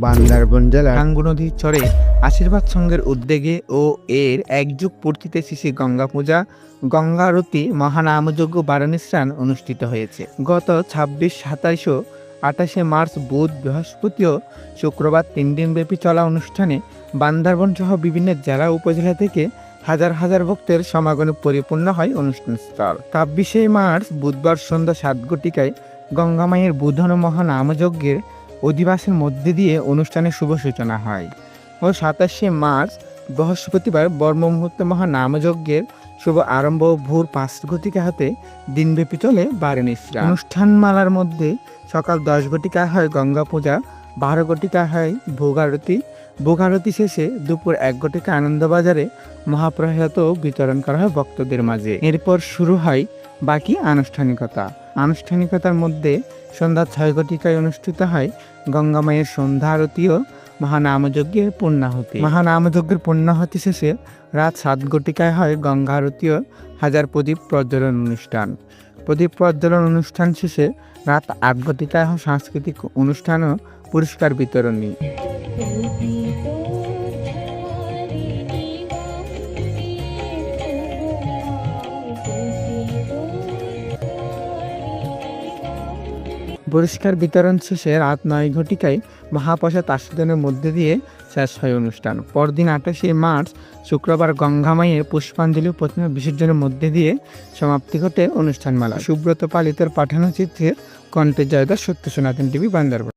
বান্দরবান জেলার টাঙ্গু নদীর চরে আশীর্বাদ সংঘের উদ্যোগে ও এর একযুগ পূর্তিতে শ্রী গঙ্গা পূজা, গঙ্গা আরতি, মহানামযজ্ঞ, বারণী স্নান অনুষ্ঠিত হয়েছে। গত ২৬, ২৭ ও ২৮ মার্চ বুধ, বৃহস্পতি ও শুক্রবার ৩ দিনব্যাপী চলা অনুষ্ঠানে বান্দরবান সহ বিভিন্ন জেলা উপজেলা থেকে হাজার হাজার ভক্তের সমাগমে পরিপূর্ণ হয় অনুষ্ঠানস্থল। ২৬শে মার্চ বুধবার সন্ধ্যা ৭ ঘটিকায় গঙ্গা মায়ের বোধন মহানামযজ্ঞের অধিবাসের মধ্যে দিয়ে অনুষ্ঠানের শুভ সূচনা হয় ও ২৭শে মার্চ বৃহস্পতিবার ব্রহ্মমুহূর্তে মহানামযজ্ঞের শুভ আরম্ভ ভোর ৫ ঘটিকা হতে দিনব্যাপী চলে বারণী স্নান। অনুষ্ঠানমালার মধ্যে সকাল ১০ ঘটিকায় হয় গঙ্গা পূজা, ১২ ঘটিকায় হয় ভোগারতি, ভোগারতি শেষে দুপুর ১ ঘটিকা আনন্দবাজারে মহাপ্রসাদ বিতরণ করা হয় ভক্তদের মাঝে। এরপর শুরু হয় বাকি আনুষ্ঠানিকতার মধ্যে সন্ধ্যা ৬ ঘটিকায় অনুষ্ঠিত হয় গঙ্গা মায়ের সন্ধ্যা আরতি ও মহানামযজ্ঞের পূর্ণাহুতি। মহানামযজ্ঞের পূর্ণাহুতি শেষে রাত ৭ ঘটিকায় হয় গঙ্গা আরতি ও হাজার প্রদীপ প্রজ্বলন অনুষ্ঠান। প্রদীপ প্রজ্বলন অনুষ্ঠান শেষে রাত ৮ ঘটিকায় হয় সাংস্কৃতিক অনুষ্ঠান ও পুরস্কার বিতরণী। পুরস্কার বিতরণ শেষে রাত ৯ ঘটিকায় মহাপ্রসাদ আস্বাদনের মধ্যে দিয়ে শেষ হয় অনুষ্ঠান। পরদিন ২৮শে মার্চ শুক্রবার গঙ্গা মায়ের পুষ্পাঞ্জলি ও প্রতিমা বিসর্জনের মধ্যে দিয়ে সমাপ্তি ঘটে অনুষ্ঠানমালা। সুব্রত পালিতের পাঠানো চিত্রের কণ্ঠে জয়দাস, সত্য সনাতন টিভি, বান্দরবান।